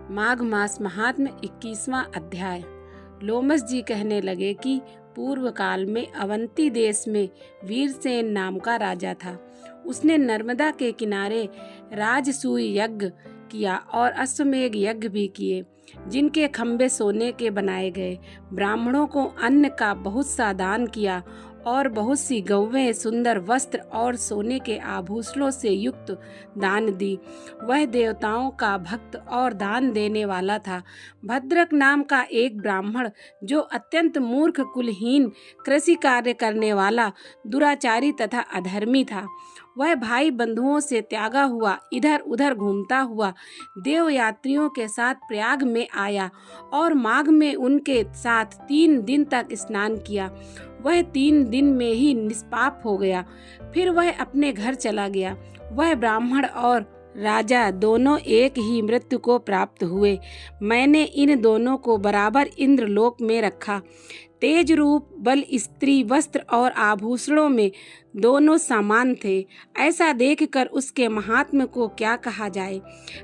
माघ मास महात्म्य 21वां अध्याय। लोमस जी कहने लगे कि पूर्व काल में अवंती देश में वीरसेन नाम का राजा था। उसने नर्मदा के किनारे राजसूय यज्ञ किया और अश्वमेध यज्ञ भी किए, जिनके खंभे सोने के बनाए गए। ब्राह्मणों को अन्न का बहुत सा दान किया और बहुत सी गौवें, सुंदर वस्त्र और सोने के आभूषणों से युक्त दान दी। वह देवताओं का भक्त और दान देने वाला था। भद्रक नाम का एक ब्राह्मण, जो अत्यंत मूर्ख, कुलहीन, कृषि कार्य करने वाला, दुराचारी तथा अधर्मी था, वह भाई बंधुओं से त्यागा हुआ इधर उधर घूमता हुआ देव यात्रियों के साथ प्रयाग में आया और माघ में उनके साथ 3 दिन तक स्नान किया। वह 3 दिन में ही निष्पाप हो गया। फिर वह अपने घर चला गया। वह ब्राह्मण और राजा दोनों एक ही मृत्यु को प्राप्त हुए। मैंने इन दोनों को बराबर इंद्रलोक में रखा। तेज रूप, बल, स्त्री, वस्त्र और आभूषणों में दोनों समान थे। ऐसा देखकर उसके महात्म्य को क्या कहा जाए।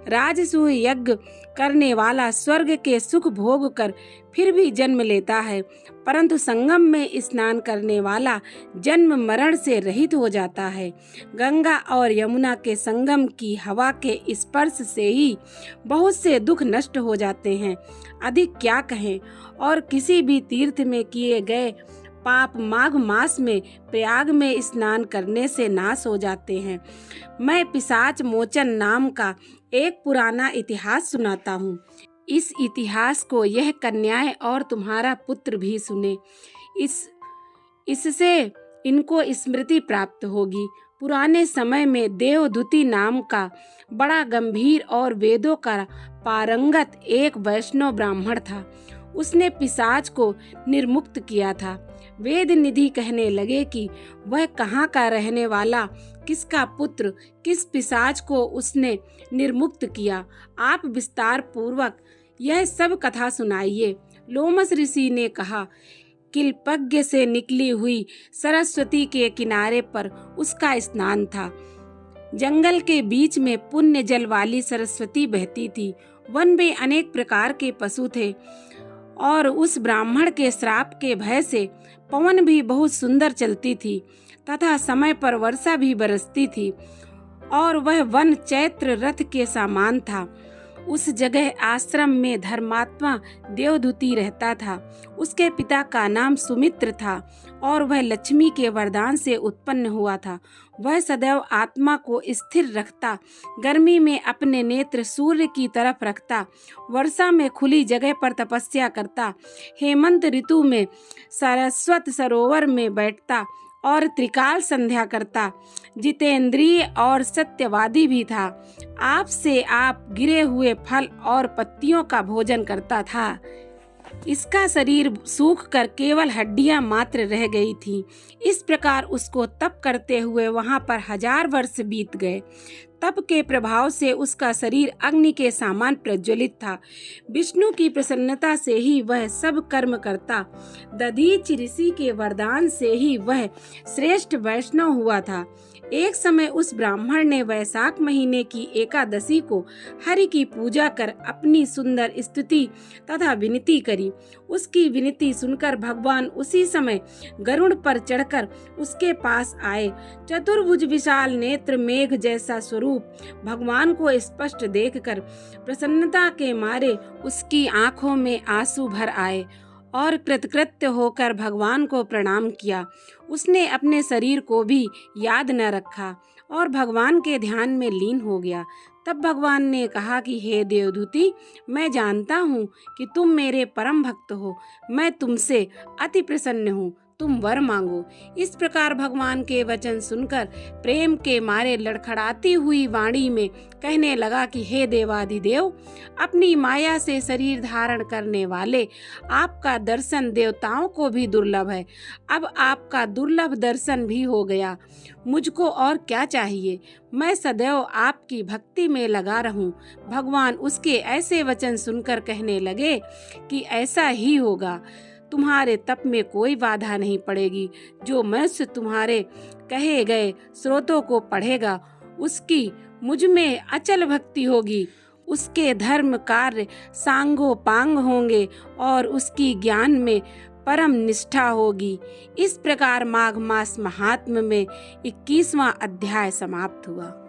राजसूय यज्ञ करने वाला स्वर्ग के सुख भोग कर फिर भी जन्म लेता है, परंतु संगम में स्नान करने वाला जन्म मरण से रहित हो जाता है। गंगा और यमुना के संगम की हवा के स्पर्श से ही बहुत से दुख नष्ट हो जाते हैं। अधिक क्या कहें। और किसी भी तीर्थ में किए गए पाप माघ मास में प्रयाग में स्नान करने से नाश हो जाते हैं। मैं पिशाच मोचन नाम का एक पुराना इतिहास सुनाता हूँ। इस इतिहास को यह कन्याएं और तुम्हारा पुत्र भी सुने। इससे इनको स्मृति प्राप्त होगी। पुराने समय में देवदूति नाम का बड़ा गंभीर और वेदों का पारंगत एक वैष्णव ब्राह्मण था। उसने पिशाच को निर्मुक्त किया था। वेद निधि कहने लगे कि वह कहाँ का रहने वाला, किसका पुत्र, किस पिशाच को उसने निर्मुक्त किया। आप विस्तार पूर्वक यह सब कथा सुनाइए। लोमस ऋषि ने कहा, किल्पज्ञ से निकली हुई सरस्वती के किनारे पर उसका स्नान था। जंगल के बीच में पुण्य जल वाली सरस्वती बहती थी। वन में अनेक प्रकार के पशु थे और उस ब्राह्मण के श्राप के भय से पवन भी बहुत सुंदर चलती थी तथा समय पर वर्षा भी बरसती थी और वह वन चैत्र रथ के समान था। उस जगह आश्रम में धर्मात्मा देवदूति रहता था। उसके पिता का नाम सुमित्र था और वह लक्ष्मी के वरदान से उत्पन्न हुआ था। वह सदैव आत्मा को स्थिर रखता, गर्मी में अपने नेत्र सूर्य की तरफ रखता, वर्षा में खुली जगह पर तपस्या करता, हेमंत ऋतु में सरस्वत सरोवर में बैठता और त्रिकाल संध्या करता। जितेंद्रिय और सत्यवादी भी था। आपसे आप गिरे हुए फल और पत्तियों का भोजन करता था। इसका शरीर सूख कर केवल हड्डियां मात्र रह गई थी। इस प्रकार उसको तप करते हुए वहां पर 1000 वर्ष बीत गए। तप के प्रभाव से उसका शरीर अग्नि के समान प्रज्वलित था। विष्णु की प्रसन्नता से ही वह सब कर्म करता। दधीच ऋषि के वरदान से ही वह श्रेष्ठ वैष्णव हुआ था। एक समय उस ब्राह्मण ने वैशाख महीने की एकादशी को हरि की पूजा कर अपनी सुंदर स्तुति तथा विनती करी। उसकी विनती सुनकर भगवान उसी समय गरुड़ पर चढ़कर उसके पास आए। चतुर्भुज विशाल नेत्र, मेघ जैसा स्वरूप भगवान को स्पष्ट देखकर प्रसन्नता के मारे उसकी आंखों में आंसू भर आए और कृतकृत्य होकर भगवान को प्रणाम किया। उसने अपने शरीर को भी याद न रखा और भगवान के ध्यान में लीन हो गया। तब भगवान ने कहा कि हे देवदूति, मैं जानता हूँ कि तुम मेरे परम भक्त हो। मैं तुमसे अति प्रसन्न हूँ। तुम वर मांगो। इस प्रकार भगवान के वचन सुनकर प्रेम के मारे लड़खड़ाती हुई वाणी में कहने लगा कि हे देवाधिदेव, अपनी माया से शरीर धारण करने वाले आपका दर्शन देवताओं को भी दुर्लभ है। अब आपका दुर्लभ दर्शन भी हो गया। मुझको और क्या चाहिए। मैं सदैव आपकी भक्ति में लगा रहूं। भगवान उसके ऐसे वचन सुनकर कहने लगे कि ऐसा ही होगा। तुम्हारे तप में कोई बाधा नहीं पड़ेगी। जो मनुष्य तुम्हारे कहे गए स्रोतों को पढ़ेगा, उसकी मुझ में अचल भक्ति होगी। उसके धर्म कार्य सांगोपांग होंगे और उसकी ज्ञान में परम निष्ठा होगी। इस प्रकार माघ मास महात्म्य में 21वां अध्याय समाप्त हुआ।